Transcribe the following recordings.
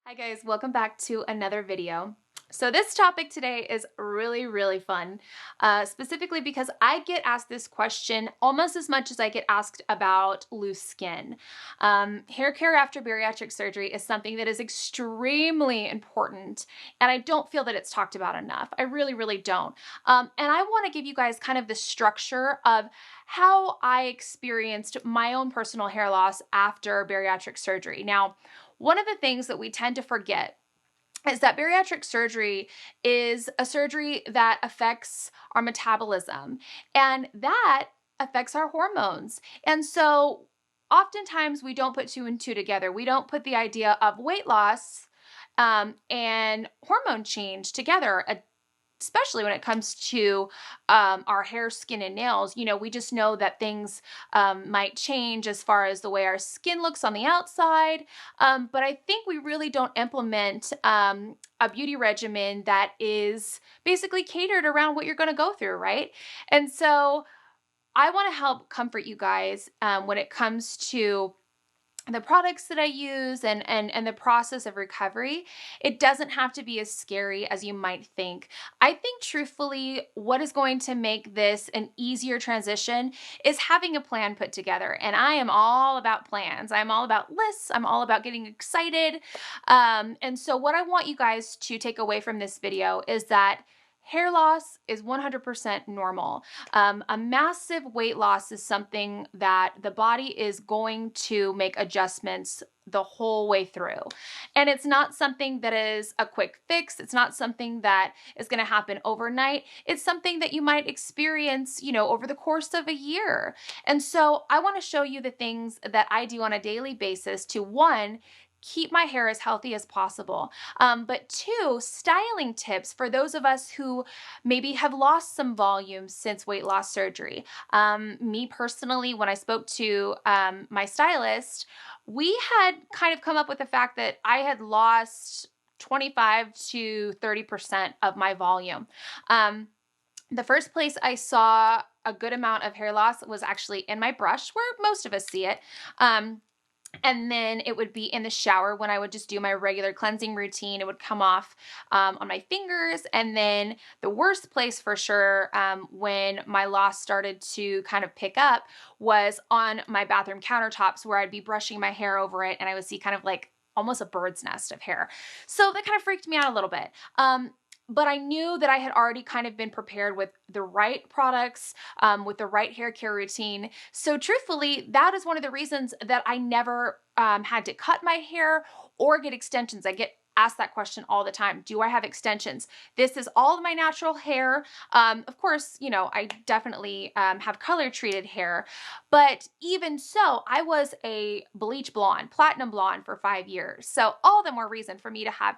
Hi guys, welcome back to another video. So this topic today is really fun, specifically because I get asked this question almost as much as I get asked about loose skin. Hair care after bariatric surgery is something that is extremely important, and I don't feel that it's talked about enough. I really don't. And I want to give you guys kind of the structure of how I experienced my own personal hair loss after bariatric surgery. Now, one of the things that we tend to forget is that bariatric surgery is a surgery that affects our metabolism, and that affects our hormones. And so oftentimes we don't put two and two together. We don't put the idea of weight loss and hormone change together, especially when it comes to our hair, skin, and nails. We just know that things might change as far as the way our skin looks on the outside. But I think we really don't implement a beauty regimen that is basically catered around what you're going to go through, right? And so I want to help comfort you guys when it comes to the products that I use and the process of recovery. It doesn't have to be as scary as you might think. I think truthfully, what is going to make this an easier transition is having a plan put together. And I am all about plans. I'm all about lists. I'm all about getting excited. And so what I want you guys to take away from this video is that hair loss is 100% normal. A massive weight loss is something that the body is going to make adjustments the whole way through. And it's not something that is a quick fix. It's not something that is going to happen overnight. It's something that you might experience, over the course of a year. And so I want to show you the things that I do on a daily basis to, one, keep my hair as healthy as possible. But two, styling tips for those of us who maybe have lost some volume since weight loss surgery. Me personally, when I spoke to my stylist, we had kind of come up with the fact that I had lost 25 to 30% of my volume. The first place I saw a good amount of hair loss was actually in my brush, where most of us see it. And then it would be in the shower when I would just do my regular cleansing routine. It would come off on my fingers. And then the worst place for sure, when my loss started to kind of pick up, was on my bathroom countertops, where I'd be brushing my hair over it and I would see kind of like almost a bird's nest of hair. So that kind of freaked me out a little bit. But I knew that I had already kind of been prepared with the right products, with the right hair care routine. So truthfully, that is one of the reasons that I never had to cut my hair or get extensions. I get asked that question all the time. Do I have extensions? This is all of my natural hair. Of course, I definitely have color treated hair, but even so, I was a bleach blonde, platinum blonde for 5 years. So all the more reason for me to have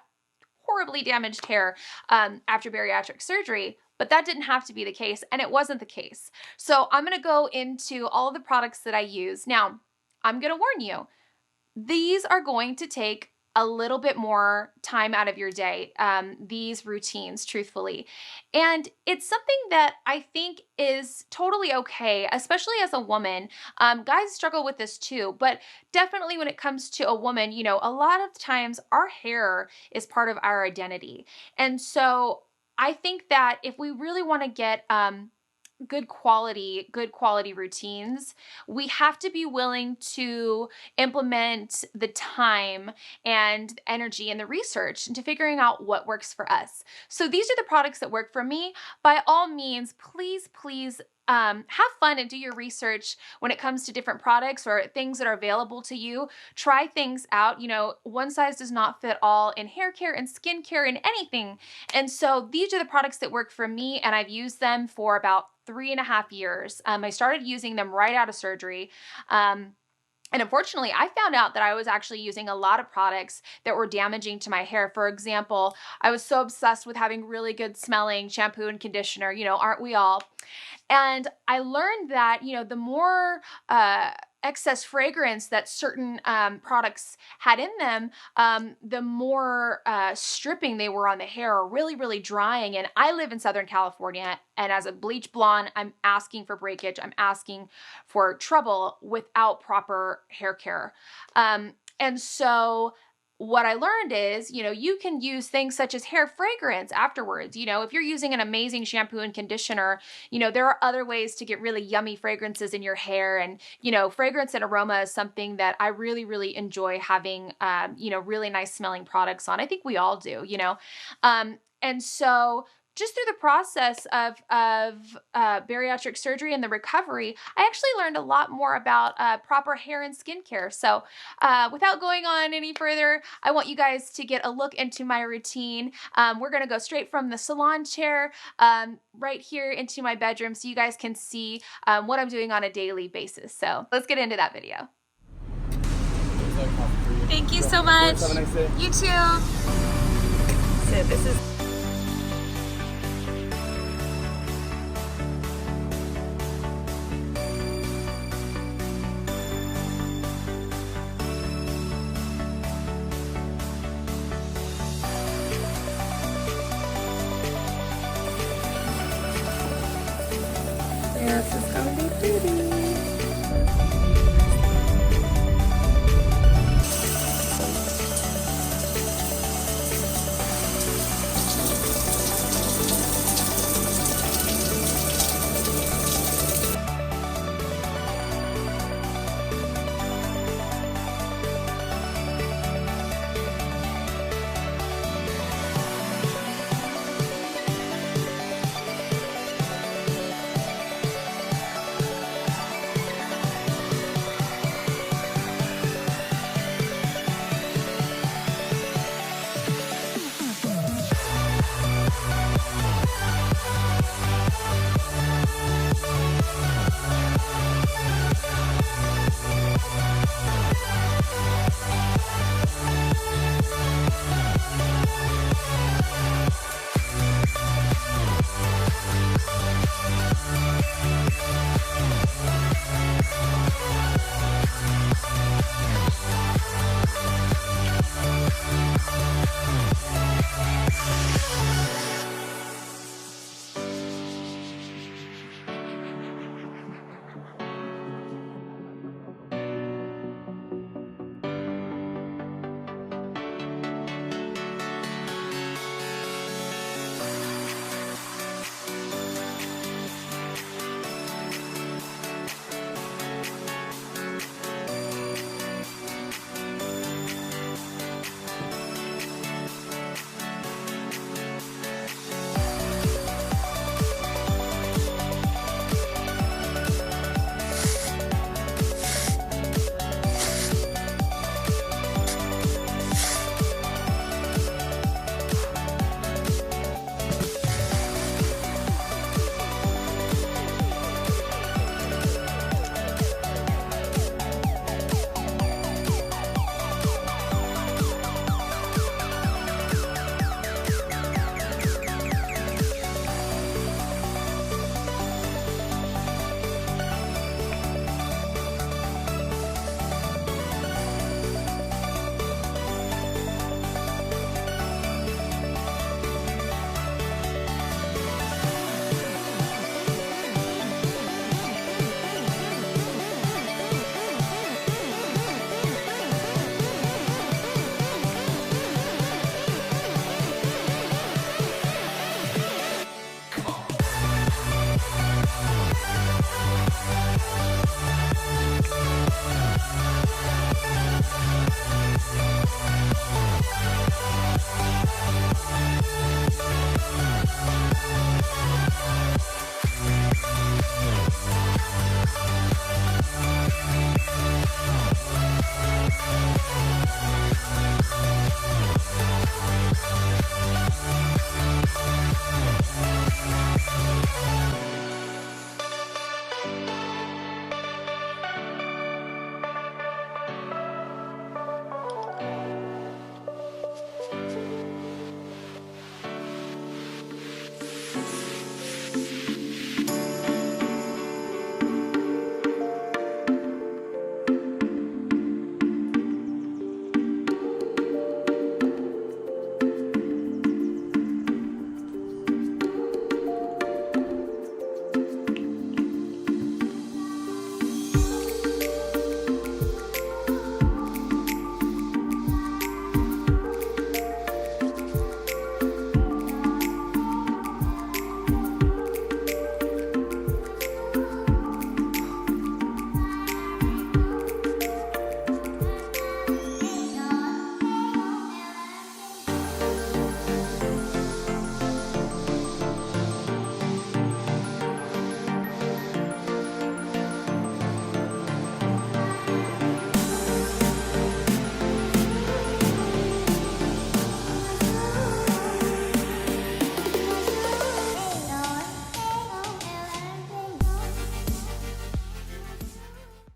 horribly damaged hair after bariatric surgery. But that didn't have to be the case, and it wasn't the case. So I'm going to go into all of the products that I use. Now, I'm going to warn you, these are going to take a little bit more time out of your day, these routines, truthfully. And it's something that I think is totally okay, especially as a woman. Guys struggle with this too, but definitely when it comes to a woman, a lot of times our hair is part of our identity. And so I think that if we really want to get good quality routines, we have to be willing to implement the time and energy and the research into figuring out what works for us. So these are the products that work for me. By all means, please have fun and do your research when it comes to different products or things that are available to you. Try things out. One size does not fit all in hair care and skin care and anything. And so these are the products that work for me, and I've used them for about 3.5 years. I started using them right out of surgery. And unfortunately, I found out that I was actually using a lot of products that were damaging to my hair. For example, I was so obsessed with having really good smelling shampoo and conditioner, aren't we all? And I learned that, the more excess fragrance that certain products had in them, the more stripping they were on the hair, or really drying. And I live in Southern California, and as a bleach blonde, I'm asking for breakage. I'm asking for trouble without proper hair care. And so what I learned is, you can use things such as hair fragrance afterwards. If you're using an amazing shampoo and conditioner, there are other ways to get really yummy fragrances in your hair. And, fragrance and aroma is something that I really, really enjoy having, really nice smelling products on. I think we all do. And so just through the process of bariatric surgery and the recovery, I actually learned a lot more about proper hair and skincare. So without going on any further, I want you guys to get a look into my routine. We're going to go straight from the salon chair right here into my bedroom so you guys can see what I'm doing on a daily basis. So let's get into that video. Thank you so much. Have a nice day. You too. So this is